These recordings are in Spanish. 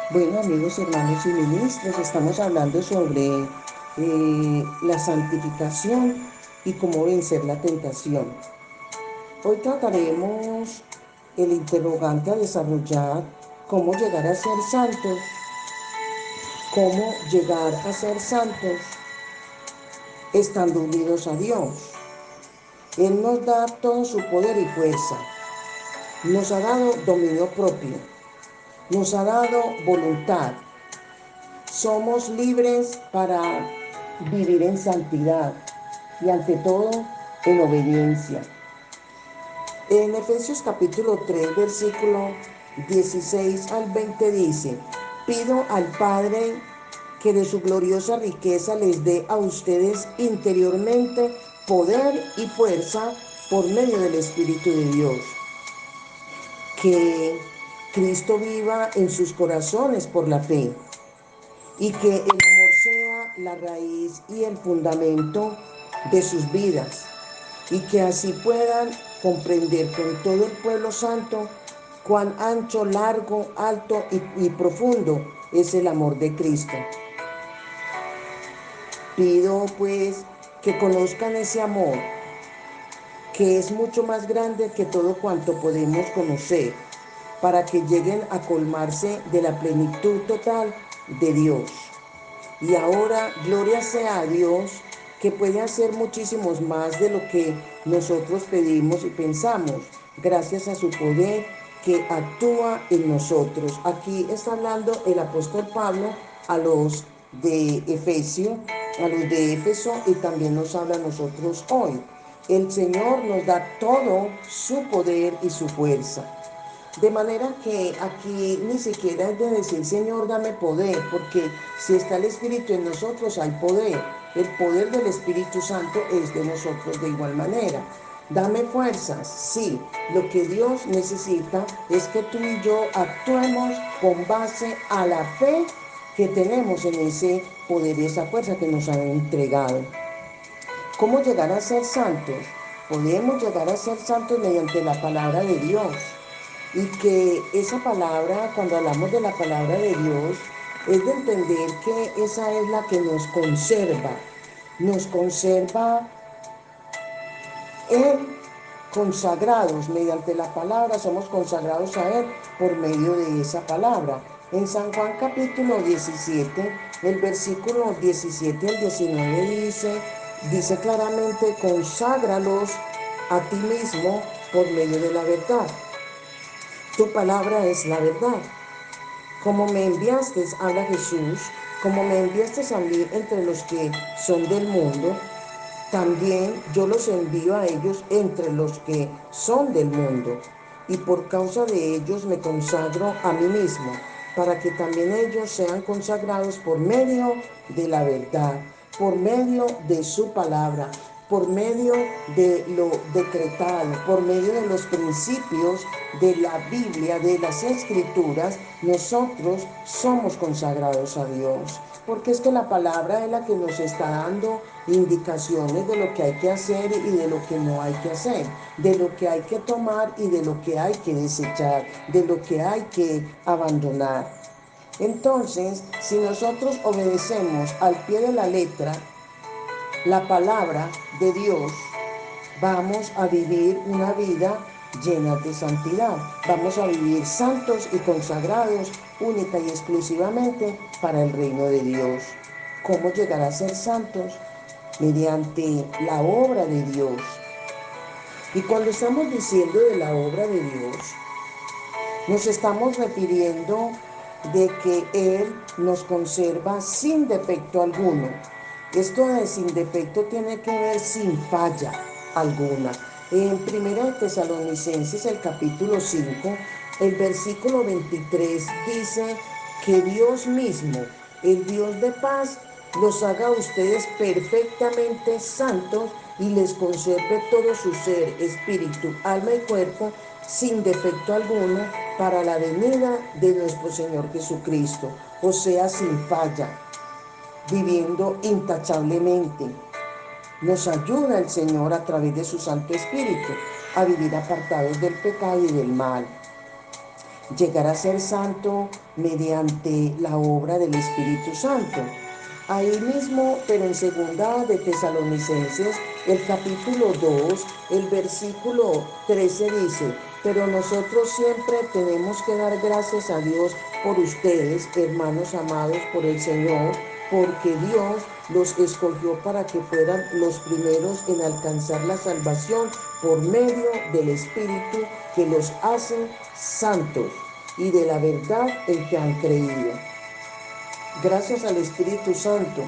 Bueno, amigos, hermanos y ministros, estamos hablando sobre la santificación y cómo vencer la tentación. Hoy trataremos el interrogante a desarrollar: cómo llegar a ser santos, cómo llegar a ser santos estando unidos a Dios. Él nos da todo su poder y fuerza, nos ha dado dominio propio, nos ha dado voluntad. Somos libres para vivir en santidad y ante todo en obediencia. En Efesios capítulo 3, versículo 16 al 20 dice: pido al Padre que de su gloriosa riqueza les dé a ustedes interiormente poder y fuerza por medio del Espíritu de Dios. Que Cristo viva en sus corazones por la fe y que el amor sea la raíz y el fundamento de sus vidas, y que así puedan comprender con todo el pueblo santo cuán ancho, largo, alto y profundo es el amor de Cristo. Pido pues que conozcan ese amor, que es mucho más grande que todo cuanto podemos conocer, para que lleguen a colmarse de la plenitud total de Dios. Y ahora, gloria sea a Dios, que puede hacer muchísimos más de lo que nosotros pedimos y pensamos, gracias a su poder que actúa en nosotros. Aquí está hablando el apóstol Pablo a los de Éfeso, y también nos habla a nosotros hoy. El Señor nos da todo su poder y su fuerza. De manera que aquí ni siquiera es de decir: Señor, dame poder, porque si está el Espíritu en nosotros hay poder. El poder del Espíritu Santo es de nosotros de igual manera. Dame fuerzas, sí. Lo que Dios necesita es que tú y yo actuemos con base a la fe que tenemos en ese poder y esa fuerza que nos han entregado. ¿Cómo llegar a ser santos? Podemos llegar a ser santos mediante la palabra de Dios. Y que esa palabra, cuando hablamos de la palabra de Dios, es de entender que esa es la que nos conserva en consagrados. Mediante la palabra somos consagrados a Él por medio de esa palabra. En San Juan capítulo 17, el versículo 17 al 19 dice claramente: conságralos a ti mismo por medio de la verdad. Tu palabra es la verdad. Como me enviaste, habla Jesús, como me enviaste a mí entre los que son del mundo, también yo los envío a ellos entre los que son del mundo. Y por causa de ellos me consagro a mí mismo, para que también ellos sean consagrados por medio de la verdad, por medio de su palabra, por medio de lo decretado, por medio de los principios de la Biblia, de las Escrituras. Nosotros somos consagrados a Dios, porque es que la palabra es la que nos está dando indicaciones de lo que hay que hacer y de lo que no hay que hacer, de lo que hay que tomar y de lo que hay que desechar, de lo que hay que abandonar. Entonces, si nosotros obedecemos al pie de la letra la palabra de Dios, vamos a vivir una vida llena de santidad. Vamos a vivir santos y consagrados única y exclusivamente para el reino de Dios. ¿Cómo llegar a ser santos? Mediante la obra de Dios. Y cuando estamos diciendo de la obra de Dios, nos estamos refiriendo de que Él nos conserva sin defecto alguno. Esto de sin defecto tiene que ver sin falla alguna. En 1 Tesalonicenses, el capítulo 5, el versículo 23 dice que Dios mismo, el Dios de paz, los haga a ustedes perfectamente santos y les conserve todo su ser, espíritu, alma y cuerpo sin defecto alguno para la venida de nuestro Señor Jesucristo, o sea, sin falla, viviendo intachablemente. Nos ayuda el Señor a través de su Santo Espíritu a vivir apartados del pecado y del mal. llegar a ser santo mediante la obra del Espíritu Santo. Ahí mismo, pero en segunda de Tesalonicenses, el capítulo 2, el versículo 13 dice: pero nosotros siempre tenemos que dar gracias a Dios por ustedes, hermanos amados por el Señor, porque Dios los escogió para que fueran los primeros en alcanzar la salvación por medio del Espíritu que los hace santos y de la verdad en que han creído. Gracias al Espíritu Santo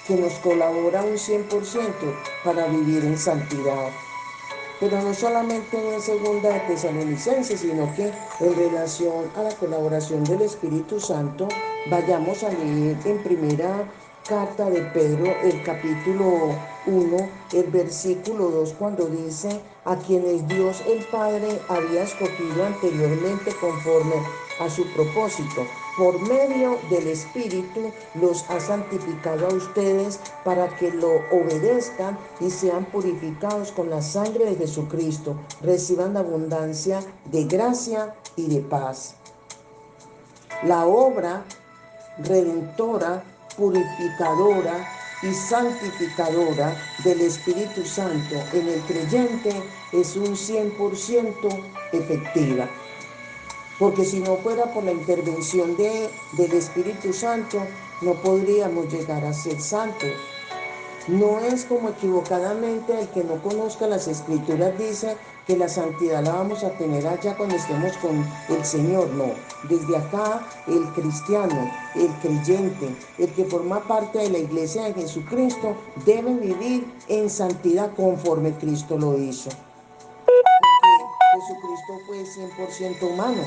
que nos colabora un 100% para vivir en santidad. Pero no solamente en segunda de Tesalonicenses, sino que en relación a la colaboración del Espíritu Santo, vayamos a leer en primera carta de Pedro, el capítulo 1, el versículo 2, cuando dice: a quienes Dios el Padre había escogido anteriormente conforme a su propósito, por medio del Espíritu los ha santificado a ustedes para que lo obedezcan y sean purificados con la sangre de Jesucristo, reciban la abundancia de gracia y de paz. La obra redentora, purificadora y santificadora del Espíritu Santo en el creyente es un 100% efectiva. Porque si no fuera por la intervención del Espíritu Santo, no podríamos llegar a ser santos. No es como equivocadamente el que no conozca las Escrituras dice que la santidad la vamos a tener allá cuando estemos con el Señor. No, desde acá el cristiano, el creyente, el que forma parte de la iglesia de Jesucristo debe vivir en santidad conforme Cristo lo hizo. Porque Jesucristo fue 100% humano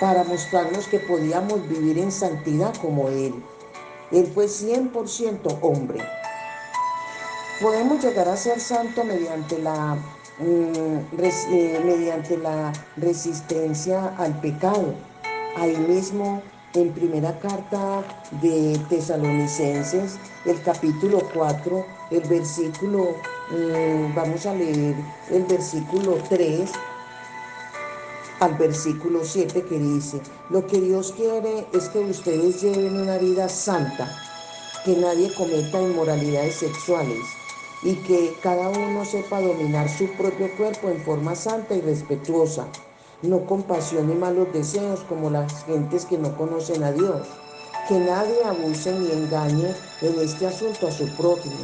para mostrarnos que podíamos vivir en santidad como Él. Él fue 100% hombre. Podemos llegar a ser santo mediante mediante la resistencia al pecado. Ahí mismo en primera carta de Tesalonicenses, el capítulo 4, el versículo, vamos a leer el versículo 3 al versículo 7, que dice: lo que Dios quiere es que ustedes lleven una vida santa, que nadie cometa inmoralidades sexuales y que cada uno sepa dominar su propio cuerpo en forma santa y respetuosa, no con pasión y malos deseos como las gentes que no conocen a Dios. Que nadie abuse ni engañe en este asunto a su prójimo,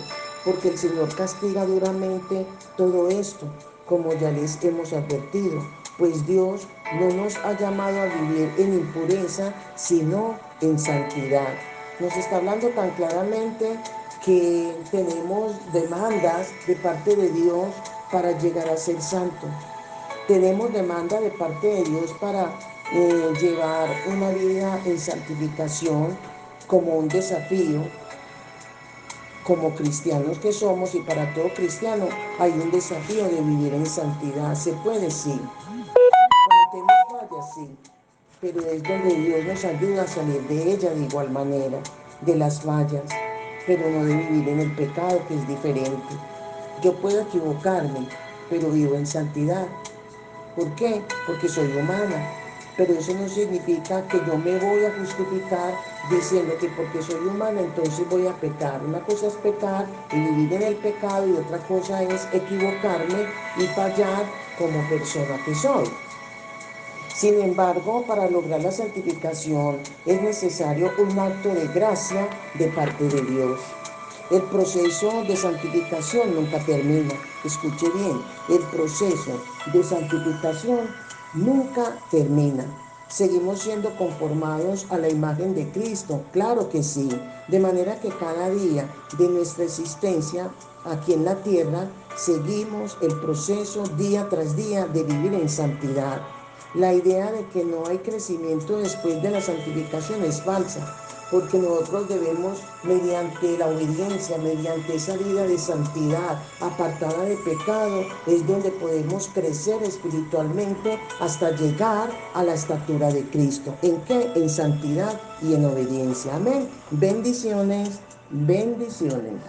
porque el Señor castiga duramente todo esto, como ya les hemos advertido, pues Dios no nos ha llamado a vivir en impureza, sino en santidad. Nos está hablando tan claramente que tenemos demandas de parte de Dios para llegar a ser santos. Tenemos demanda de parte de Dios para llevar una vida en santificación como un desafío, como cristianos que somos, y para todo cristiano hay un desafío de vivir en santidad. Se puede, sí. Cometemos fallas, sí, pero es donde Dios nos ayuda a salir de ella de igual manera, de las fallas, pero no de vivir en el pecado, que es diferente. Yo puedo equivocarme, pero vivo en santidad. ¿Por qué? Porque soy humana. Pero eso no significa que yo me voy a justificar diciendo que porque soy humana entonces voy a pecar. Una cosa es pecar y vivir en el pecado, y otra cosa es equivocarme y fallar como persona que soy. Sin embargo, para lograr la santificación es necesario un acto de gracia de parte de Dios. El proceso de santificación nunca termina. Escuche bien, el proceso de santificación nunca termina. Seguimos siendo conformados a la imagen de Cristo, claro que sí, de manera que cada día de nuestra existencia aquí en la tierra seguimos el proceso día tras día de vivir en santidad. La idea de que no hay crecimiento después de la santificación es falsa, porque nosotros debemos, mediante la obediencia, mediante esa vida de santidad, apartada de pecado, es donde podemos crecer espiritualmente hasta llegar a la estatura de Cristo. ¿En qué? En santidad y en obediencia. Amén. Bendiciones, bendiciones.